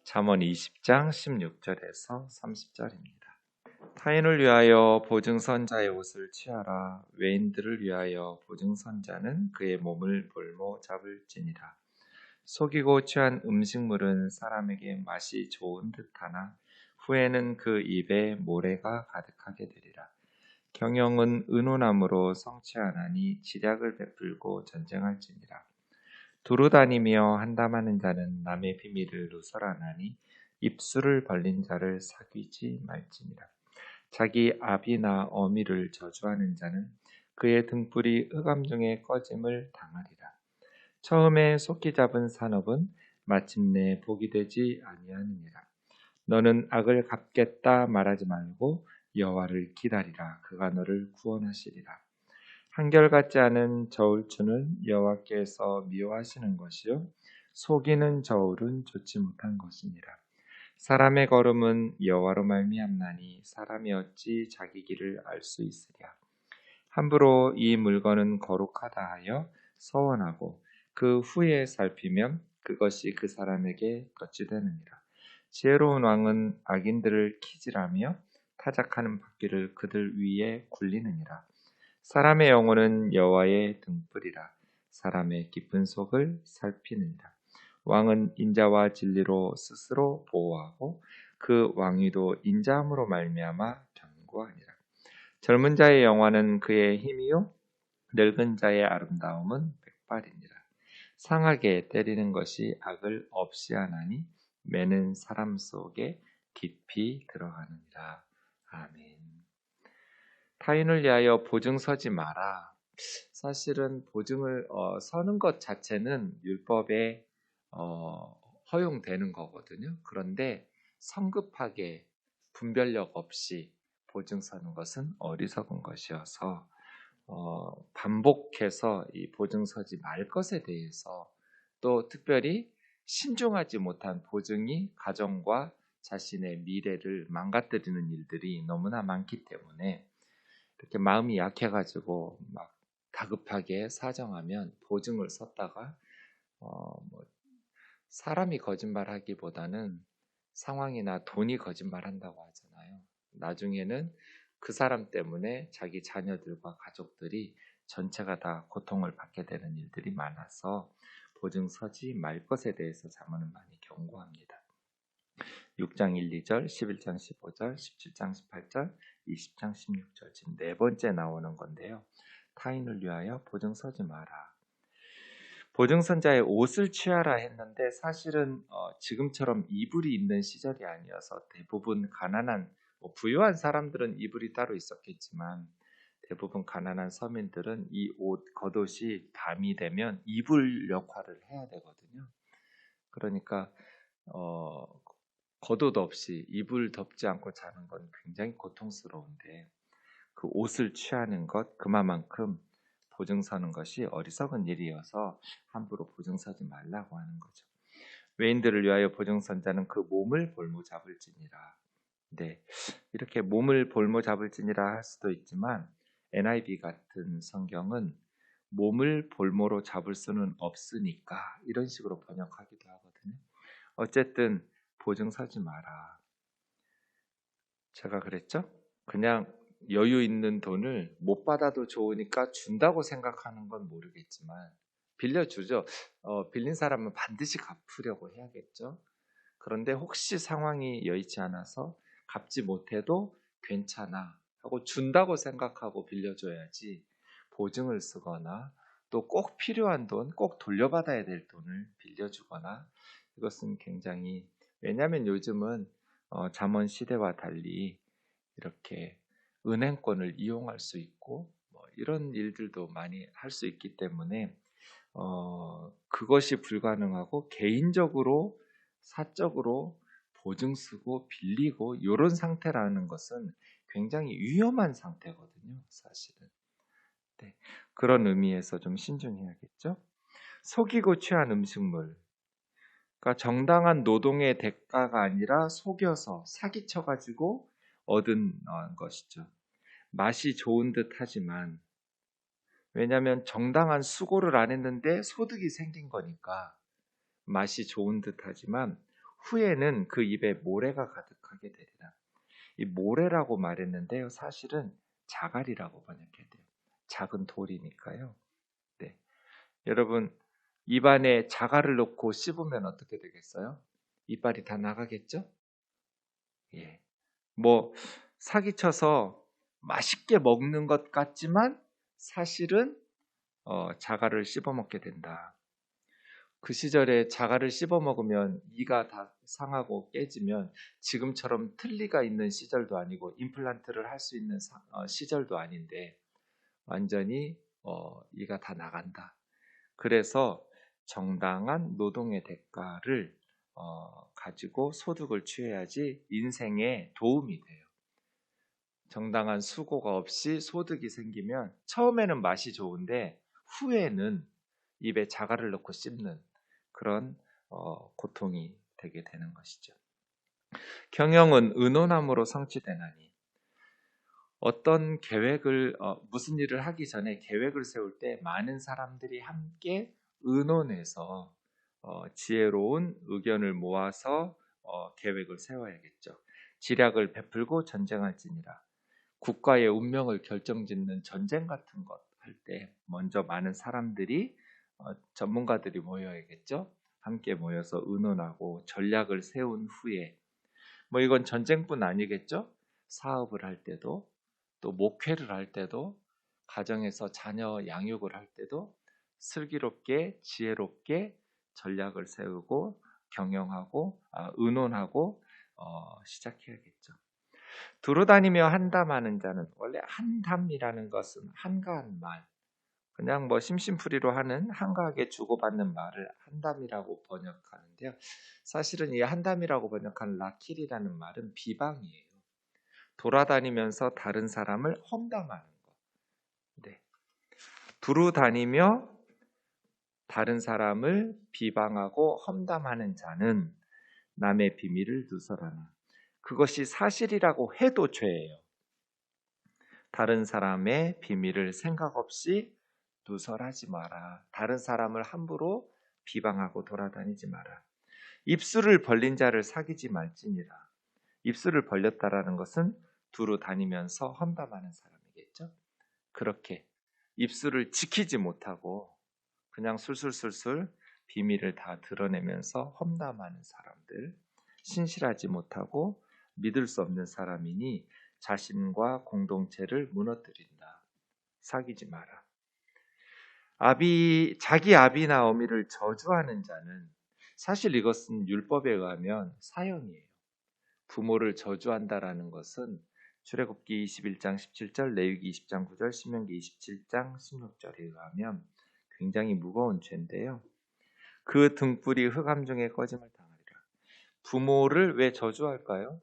잠언 20장 16절에서 30절입니다. 타인을 위하여 보증선자의 옷을 취하라. 외인들을 위하여 보증선자는 그의 몸을 볼모 잡을지니라. 속이고 취한 음식물은 사람에게 맛이 좋은 듯하나 후에는 그 입에 모래가 가득하게 되리라. 경영은 은혼함으로 성취하나니 지략을 베풀고 전쟁할지니라. 두루다니며 한담하는 자는 남의 비밀을 누설하나니 입술을 벌린 자를 사귀지 말지니라. 자기 아비나 어미를 저주하는 자는 그의 등불이 흑암 중에 꺼짐을 당하리라. 처음에 속기 잡은 산업은 마침내 복이 되지 아니하느니라. 너는 악을 갚겠다 말하지 말고 여호와를 기다리라. 그가 너를 구원하시리라. 한결같지 않은 저울추는 여호와께서 미워하시는 것이요 속이는 저울은 좋지 못한 것이니라. 사람의 걸음은 여호와로 말미암나니 사람이 어찌 자기 길을 알 수 있으랴. 함부로 이 물건은 거룩하다 하여 서원하고 그 후에 살피면 그것이 그 사람에게 덫이 되느니라. 지혜로운 왕은 악인들을 키질하며 타작하는 바퀴를 그들 위에 굴리느니라. 사람의 영혼은 여호와의 등불이라. 사람의 깊은 속을 살피느니라. 왕은 인자와 진리로 스스로 보호하고 그 왕위도 인자함으로 말미암아 견고하니라. 젊은 자의 영화는 그의 힘이요 늙은 자의 아름다움은 백발이니라. 상하게 때리는 것이 악을 없이 하나니 매는 사람 속에 깊이 들어가느니라. 아멘. 타인을 위하여 보증 서지 마라. 사실은 보증을 서는 것 자체는 율법에 허용되는 거거든요. 그런데 성급하게 분별력 없이 보증 서는 것은 어리석은 것이어서 반복해서 이 보증 서지 말 것에 대해서 또 특별히 신중하지 못한 보증이 가정과 자신의 미래를 망가뜨리는 일들이 너무나 많기 때문에 이렇게 마음이 약해가지고 막 다급하게 사정하면 보증을 섰다가 뭐 사람이 거짓말하기보다는 상황이나 돈이 거짓말한다고 하잖아요. 나중에는 그 사람 때문에 자기 자녀들과 가족들이 전체가 다 고통을 받게 되는 일들이 많아서 보증 서지 말 것에 대해서 잠언은 많이 경고합니다. 6장 1, 2절, 11장 15절, 17장 18절, 20장 16절 지금 네 번째 나오는 건데요. 타인을 위하여 보증 서지 마라. 보증선자의 옷을 취하라 했는데 사실은 지금처럼 이불이 있는 시절이 아니어서 대부분 가난한 부유한 사람들은 이불이 따로 있었겠지만 대부분 가난한 서민들은 이 옷, 겉옷이 밤이 되면 이불 역할을 해야 되거든요. 그러니까 겉옷 없이 이불 덮지 않고 자는 건 굉장히 고통스러운데 그 옷을 취하는 것 그만큼 보증 서는 것이 어리석은 일이어서 함부로 보증 서지 말라고 하는 거죠. 외인들을 위하여 보증 선 자는 그 몸을 볼모 잡을지니라. 네, 이렇게 몸을 볼모 잡을지니라 할 수도 있지만 NIV 같은 성경은 몸을 볼모로 잡을 수는 없으니까 이런 식으로 번역하기도 하거든요. 어쨌든 보증 서지 마라. 제가 그랬죠? 그냥 여유 있는 돈을 못 받아도 좋으니까 준다고 생각하는 건 모르겠지만 빌려주죠. 빌린 사람은 반드시 갚으려고 해야겠죠. 그런데 혹시 상황이 여의치 않아서 갚지 못해도 괜찮아 하고 준다고 생각하고 빌려줘야지 보증을 쓰거나 또 꼭 필요한 돈, 꼭 돌려받아야 될 돈을 빌려주거나 이것은 굉장히 왜냐하면 요즘은 잠언 시대와 달리 이렇게 은행권을 이용할 수 있고 이런 일들도 많이 할 수 있기 때문에 그것이 불가능하고 개인적으로 사적으로 보증 쓰고 빌리고 이런 상태라는 것은 굉장히 위험한 상태거든요. 사실은 네, 그런 의미에서 좀 신중해야겠죠. 속이고 취한 음식물 그러니까 정당한 노동의 대가가 아니라 속여서 사기쳐가지고 얻은 것이죠. 맛이 좋은 듯 하지만 왜냐하면 정당한 수고를 안 했는데 소득이 생긴 거니까 맛이 좋은 듯 하지만 후에는 그 입에 모래가 가득하게 되리라. 이 모래라고 말했는데요. 사실은 자갈이라고 번역해야 돼요. 작은 돌이니까요. 네. 여러분, 입안에 자갈을 넣고 씹으면 어떻게 되겠어요? 이빨이 다 나가겠죠? 예. 뭐 사기쳐서 맛있게 먹는 것 같지만 사실은 자갈을 씹어 먹게 된다. 그 시절에 자갈을 씹어 먹으면 이가 다 상하고 깨지면 지금처럼 틀니가 있는 시절도 아니고 임플란트를 할 수 있는 시절도 아닌데 완전히 이가 다 나간다. 그래서 정당한 노동의 대가를 가지고 소득을 취해야지 인생에 도움이 돼요. 정당한 수고가 없이 소득이 생기면 처음에는 맛이 좋은데 후에는 입에 자갈을 넣고 씹는 그런 고통이 되게 되는 것이죠. 경영은 의논함으로 성취되나니 어떤 계획을 무슨 일을 하기 전에 계획을 세울 때 많은 사람들이 함께 의논해서 지혜로운 의견을 모아서 계획을 세워야겠죠. 지략을 베풀고 전쟁할지니라. 국가의 운명을 결정짓는 전쟁 같은 것 할 때 먼저 많은 사람들이 전문가들이 모여야겠죠. 함께 모여서 의논하고 전략을 세운 후에 뭐 이건 전쟁뿐 아니겠죠. 사업을 할 때도 또 목회를 할 때도 가정에서 자녀 양육을 할 때도 슬기롭게 지혜롭게 전략을 세우고 경영하고 의논하고 시작해야겠죠. 두루 다니며 한담하는 자는 원래 한담이라는 것은 한가한 말 그냥 뭐 심심풀이로 하는 한가하게 주고받는 말을 한담이라고 번역하는데요. 사실은 이 한담이라고 번역한 라킬이라는 말은 비방이에요. 돌아다니면서 다른 사람을 험담하는 거. 네. 두루 다니며 다른 사람을 비방하고 험담하는 자는 남의 비밀을 누설하나. 그것이 사실이라고 해도 죄예요. 다른 사람의 비밀을 생각 없이 누설하지 마라. 다른 사람을 함부로 비방하고 돌아다니지 마라. 입술을 벌린 자를 사귀지 말지니라. 입술을 벌렸다라는 것은 두루 다니면서 험담하는 사람이겠죠. 그렇게 입술을 지키지 못하고 그냥 술술술술 비밀을 다 드러내면서 험담하는 사람들, 신실하지 못하고 믿을 수 없는 사람이니 자신과 공동체를 무너뜨린다. 사귀지 마라. 자기 아비나 어미를 저주하는 자는 사실 이것은 율법에 의하면 사형이에요. 부모를 저주한다라는 것은 출애굽기 21장 17절, 레위기 20장 9절, 신명기 27장 16절에 의하면 굉장히 무거운 죄인데요. 그 등불이 흑암 중에 꺼짐을 당하리라. 부모를 왜 저주할까요?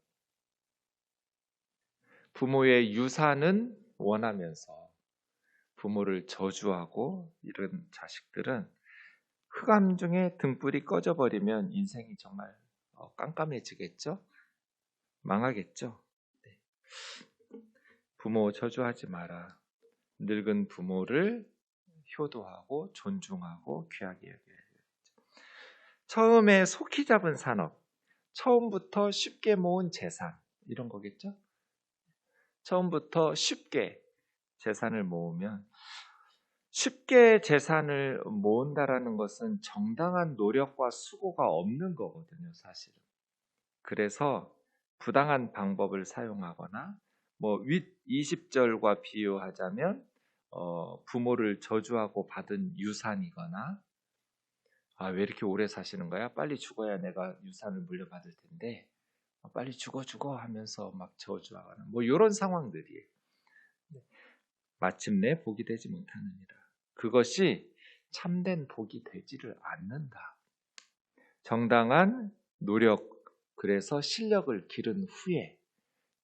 부모의 유산은 원하면서 부모를 저주하고 이런 자식들은 흑암 중에 등불이 꺼져버리면 인생이 정말 깜깜해지겠죠? 망하겠죠? 네. 부모 저주하지 마라. 늙은 부모를 효도하고 존중하고 귀하게 여겨야겠죠. 처음에 속히 잡은 산업, 처음부터 쉽게 모은 재산 이런 거겠죠? 처음부터 쉽게 재산을 모으면 쉽게 재산을 모은다라는 것은 정당한 노력과 수고가 없는 거거든요, 사실은. 그래서 부당한 방법을 사용하거나 윗 20절과 비유하자면 부모를 저주하고 받은 유산이거나 왜 이렇게 오래 사시는 거야? 빨리 죽어야 내가 유산을 물려받을 텐데 빨리 죽어 하면서 막 저주하거나 이런 상황들이에요. 마침내 복이 되지 못하느니라. 그것이 참된 복이 되지를 않는다. 정당한 노력, 그래서 실력을 기른 후에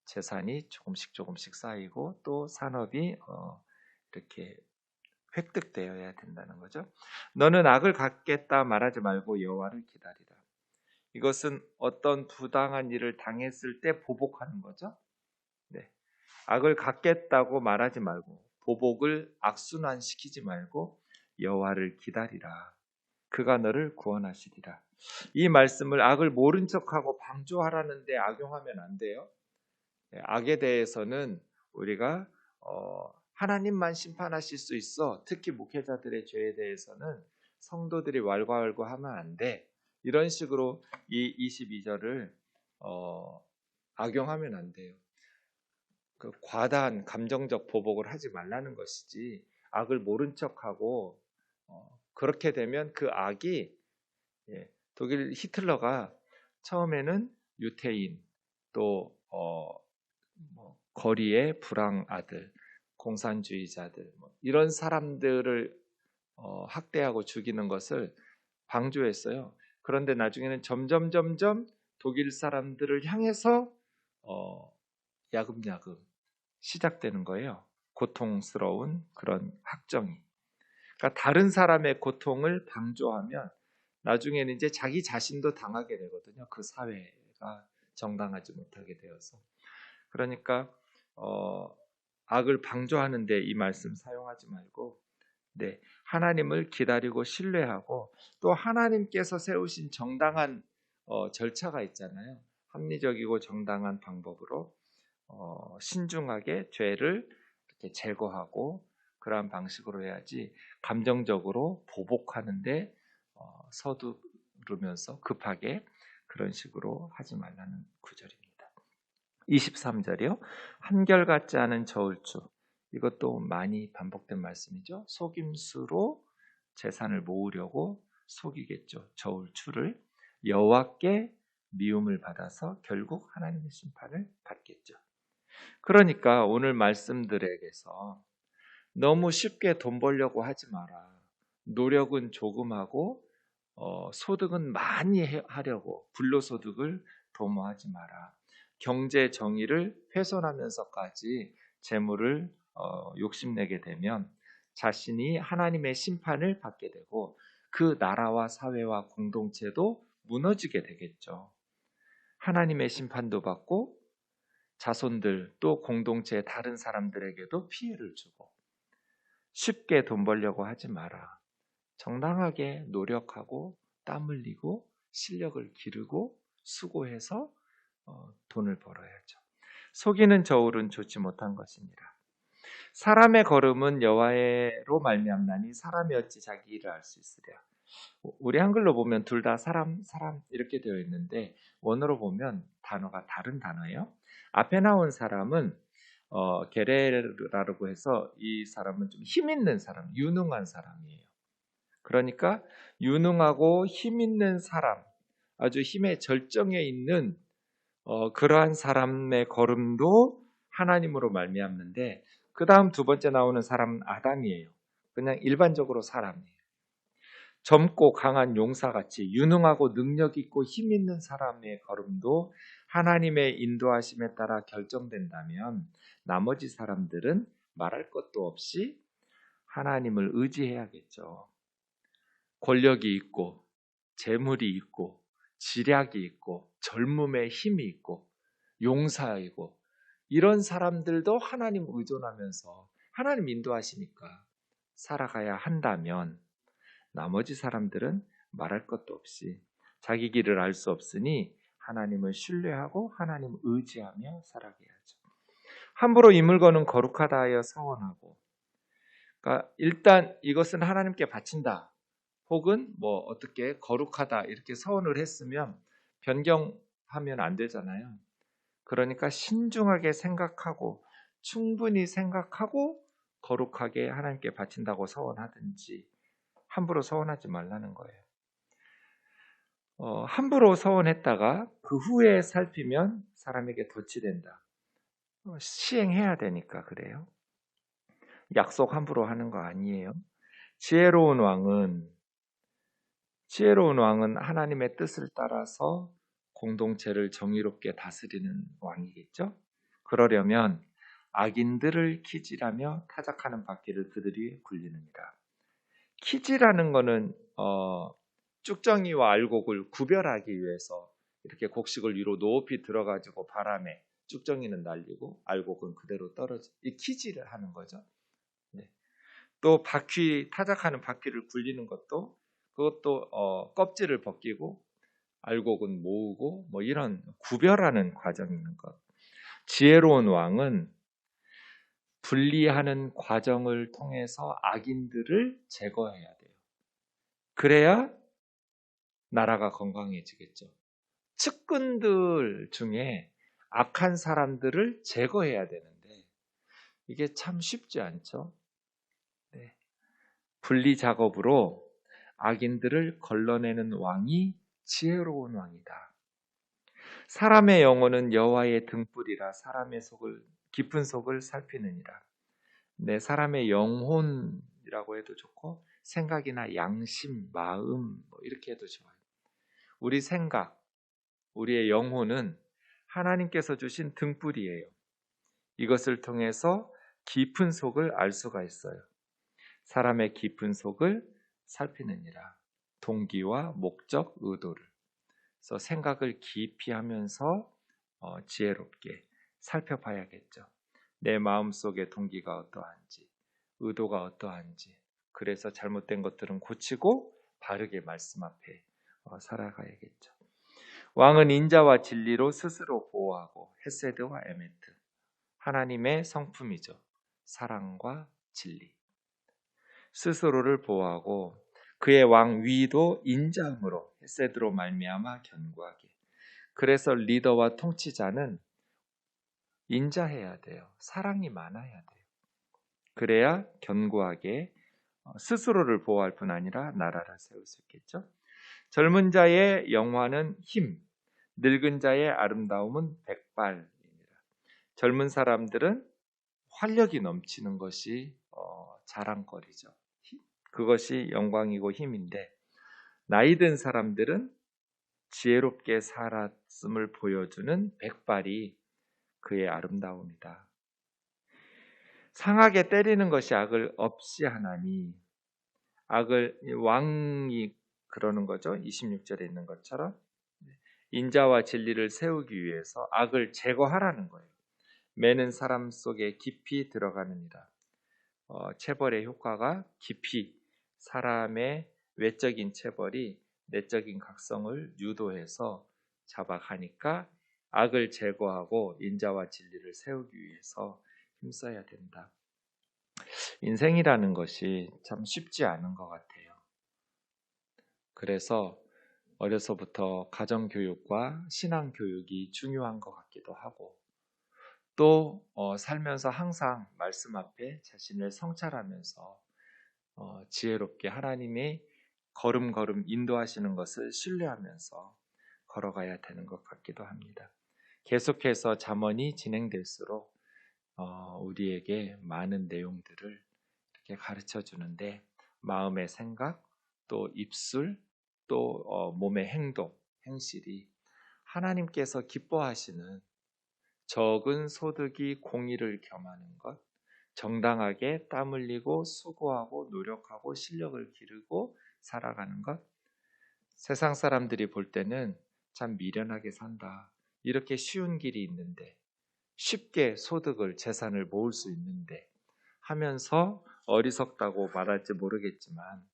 재산이 조금씩 쌓이고 또 산업이 이렇게 획득되어야 된다는 거죠. 너는 악을 갚겠다 말하지 말고 여호와를 기다리라. 이것은 어떤 부당한 일을 당했을 때 보복하는 거죠. 네. 악을 갚겠다고 말하지 말고 보복을 악순환시키지 말고 여호와를 기다리라. 그가 너를 구원하시리라. 이 말씀을 악을 모른 척하고 방조하라는데 악용하면 안 돼요. 악에 대해서는 우리가 하나님만 심판하실 수 있어. 특히 목회자들의 죄에 대해서는 성도들이 왈가왈부하면 안 돼. 이런 식으로 이 22절을 악용하면 안 돼요. 그 과다한 감정적 보복을 하지 말라는 것이지, 악을 모른 척하고 그렇게 되면 그 악이, 독일 히틀러가 처음에는 유태인, 또 거리의 불황 아들, 공산주의자들, 이런 사람들을 학대하고 죽이는 것을 방조했어요. 그런데 나중에는 점점 독일 사람들을 향해서 야금야금 시작되는 거예요. 고통스러운 그런 학정이. 그러니까 다른 사람의 고통을 방조하면 나중에는 이제 자기 자신도 당하게 되거든요. 그 사회가 정당하지 못하게 되어서. 그러니까 악을 방조하는데 이 말씀 사용하지 말고, 하나님을 기다리고 신뢰하고, 또 하나님께서 세우신 정당한 절차가 있잖아요. 합리적이고 정당한 방법으로 신중하게 죄를 이렇게 제거하고, 그러한 방식으로 해야지 감정적으로 보복하는데 서두르면서 급하게 그런 식으로 하지 말라는 구절입니다. 23절이요. 한결같지 않은 저울추. 이것도 많이 반복된 말씀이죠. 속임수로 재산을 모으려고 속이겠죠. 저울추를. 여호와께 미움을 받아서 결국 하나님의 심판을 받겠죠. 그러니까 오늘 말씀들에게서 너무 쉽게 돈 벌려고 하지 마라. 노력은 조금 하고 소득은 많이 하려고 불로소득을 도모하지 마라. 경제 정의를 훼손하면서까지 재물을 욕심내게 되면 자신이 하나님의 심판을 받게 되고, 그 나라와 사회와 공동체도 무너지게 되겠죠. 하나님의 심판도 받고 자손들, 또 공동체의 다른 사람들에게도 피해를 주고. 쉽게 돈 벌려고 하지 마라. 정당하게 노력하고 땀 흘리고 실력을 기르고 수고해서 돈을 벌어야죠. 속이는 저울은 좋지 못한 것이니라. 사람의 걸음은 여호와로 말미암나니 사람이 어찌 자기 일을 알 수 있으랴. 우리 한글로 보면 둘 다 사람 이렇게 되어 있는데, 원어로 보면 단어가 다른 단어예요. 앞에 나온 사람은 게레라고 해서, 이 사람은 좀 힘 있는 사람, 유능한 사람이에요. 그러니까 유능하고 힘 있는 사람, 아주 힘의 절정에 있는 그러한 사람의 걸음도 하나님으로 말미암는데, 그 다음 두 번째 나오는 사람은 아담이에요. 그냥 일반적으로 사람이에요. 젊고 강한 용사같이 유능하고 능력 있고 힘 있는 사람의 걸음도 하나님의 인도하심에 따라 결정된다면, 나머지 사람들은 말할 것도 없이 하나님을 의지해야겠죠. 권력이 있고 재물이 있고 지략이 있고 젊음의 힘이 있고 용사이고, 이런 사람들도 하나님 의존하면서 하나님 인도하시니까 살아가야 한다면, 나머지 사람들은 말할 것도 없이 자기 길을 알 수 없으니 하나님을 신뢰하고 하나님 의지하며 살아가야죠. 함부로 이 물건은 거룩하다 하여 서원하고, 그러니까 일단 이것은 하나님께 바친다, 혹은 어떻게 거룩하다 이렇게 서원을 했으면 변경하면 안 되잖아요. 그러니까 신중하게 생각하고 충분히 생각하고 거룩하게 하나님께 바친다고 서원하든지, 함부로 서원하지 말라는 거예요. 함부로 서원했다가 그 후에 살피면 사람에게 도취된다. 시행해야 되니까 그래요. 약속 함부로 하는 거 아니에요. 지혜로운 왕은 하나님의 뜻을 따라서 공동체를 정의롭게 다스리는 왕이겠죠. 그러려면 악인들을 키질하며 타작하는 바퀴를 그들이 굴리느니라. 키질하는 거는 쭉정이와 알곡을 구별하기 위해서 이렇게 곡식을 위로 높이 들어가지고 바람에 쭉정이는 날리고 알곡은 그대로 떨어져, 이 키질을 하는 거죠. 또 타작하는 바퀴를 굴리는 것도, 그것도 껍질을 벗기고 알곡은 모으고 뭐 이런 구별하는 과정이 있는 것. 지혜로운 왕은 분리하는 과정을 통해서 악인들을 제거해야 돼요. 그래야 나라가 건강해지겠죠. 측근들 중에 악한 사람들을 제거해야 되는데 이게 참 쉽지 않죠. 네. 분리 작업으로 악인들을 걸러내는 왕이 지혜로운 왕이다. 사람의 영혼은 여호와의 등불이라 사람의 깊은 속을 살피느니라. 네, 사람의 영혼이라고 해도 좋고 생각이나 양심, 마음 뭐 이렇게 해도 좋아요. 우리 생각, 우리의 영혼은 하나님께서 주신 등불이에요. 이것을 통해서 깊은 속을 알 수가 있어요. 사람의 깊은 속을 살피느니라. 동기와 목적, 의도를. 그래서 생각을 깊이 하면서 지혜롭게 살펴봐야겠죠. 내 마음속의 동기가 어떠한지, 의도가 어떠한지. 그래서 잘못된 것들은 고치고 바르게 말씀 앞에 살아가야겠죠. 왕은 인자와 진리로 스스로 보호하고 헤세드와 에메트, 하나님의 성품이죠. 사랑과 진리. 스스로를 보호하고 그의 왕위도 인자함으로 헤세드로 말미암아 견고하게. 그래서 리더와 통치자는 인자해야 돼요. 사랑이 많아야 돼요. 그래야 견고하게 스스로를 보호할 뿐 아니라 나라를 세울 수 있겠죠. 젊은 자의 영화는 힘, 늙은 자의 아름다움은 백발입니다. 젊은 사람들은 활력이 넘치는 것이 자랑거리죠. 그것이 영광이고 힘인데 나이 든 사람들은 지혜롭게 살았음을 보여주는 백발이 그의 아름다움이다. 상하게 때리는 것이 악을 없이 하나니 왕이 그러는 거죠. 26절에 있는 것처럼 인자와 진리를 세우기 위해서 악을 제거하라는 거예요. 매는 사람 속에 깊이 들어가느니라. 체벌의 효과가 깊이 사람의 외적인 체벌이 내적인 각성을 유도해서 잡아가니까 악을 제거하고 인자와 진리를 세우기 위해서 힘써야 된다. 인생이라는 것이 참 쉽지 않은 것 같아요. 그래서 어려서부터 가정교육과 신앙교육이 중요한 것 같기도 하고 또 살면서 항상 말씀 앞에 자신을 성찰하면서 지혜롭게 하나님의 걸음걸음 인도하시는 것을 신뢰하면서 걸어가야 되는 것 같기도 합니다. 계속해서 잠언이 진행될수록 우리에게 많은 내용들을 이렇게 가르쳐 주는데 마음의 생각, 또 입술, 또 몸의 행동, 행실이 하나님께서 기뻐하시는 적은 소득이 공의를 겸하는 것, 정당하게 땀 흘리고 수고하고 노력하고 실력을 기르고 살아가는 것. 세상 사람들이 볼 때는 참 미련하게 산다. 이렇게 쉬운 길이 있는데 쉽게 소득을 재산을 모을 수 있는데 하면서 어리석다고 말할지 모르겠지만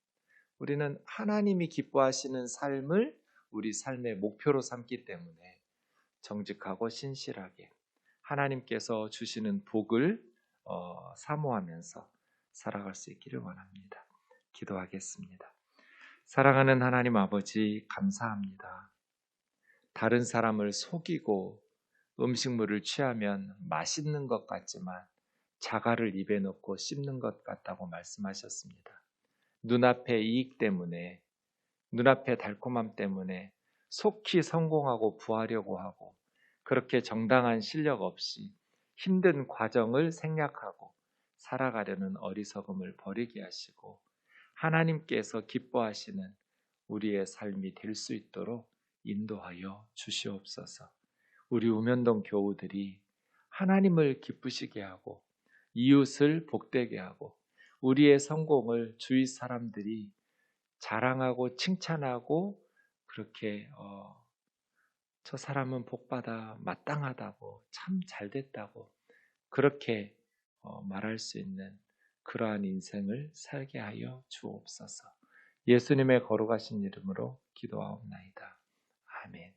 우리는 하나님이 기뻐하시는 삶을 우리 삶의 목표로 삼기 때문에 정직하고 신실하게 하나님께서 주시는 복을 사모하면서 살아갈 수 있기를 원합니다. 기도하겠습니다. 사랑하는 하나님 아버지 감사합니다. 다른 사람을 속이고 음식물을 취하면 맛있는 것 같지만 자갈을 입에 넣고 씹는 것 같다고 말씀하셨습니다. 눈앞의 이익 때문에, 눈앞의 달콤함 때문에 속히 성공하고 부하려고 하고 그렇게 정당한 실력 없이 힘든 과정을 생략하고 살아가려는 어리석음을 버리게 하시고 하나님께서 기뻐하시는 우리의 삶이 될 수 있도록 인도하여 주시옵소서. 우리 우면동 교우들이 하나님을 기쁘시게 하고 이웃을 복되게 하고 우리의 성공을 주위 사람들이 자랑하고 칭찬하고 그렇게 저 사람은 복받아 마땅하다고 참 잘됐다고 그렇게 말할 수 있는 그러한 인생을 살게 하여 주옵소서. 예수님의 거룩하신 이름으로 기도하옵나이다. 아멘.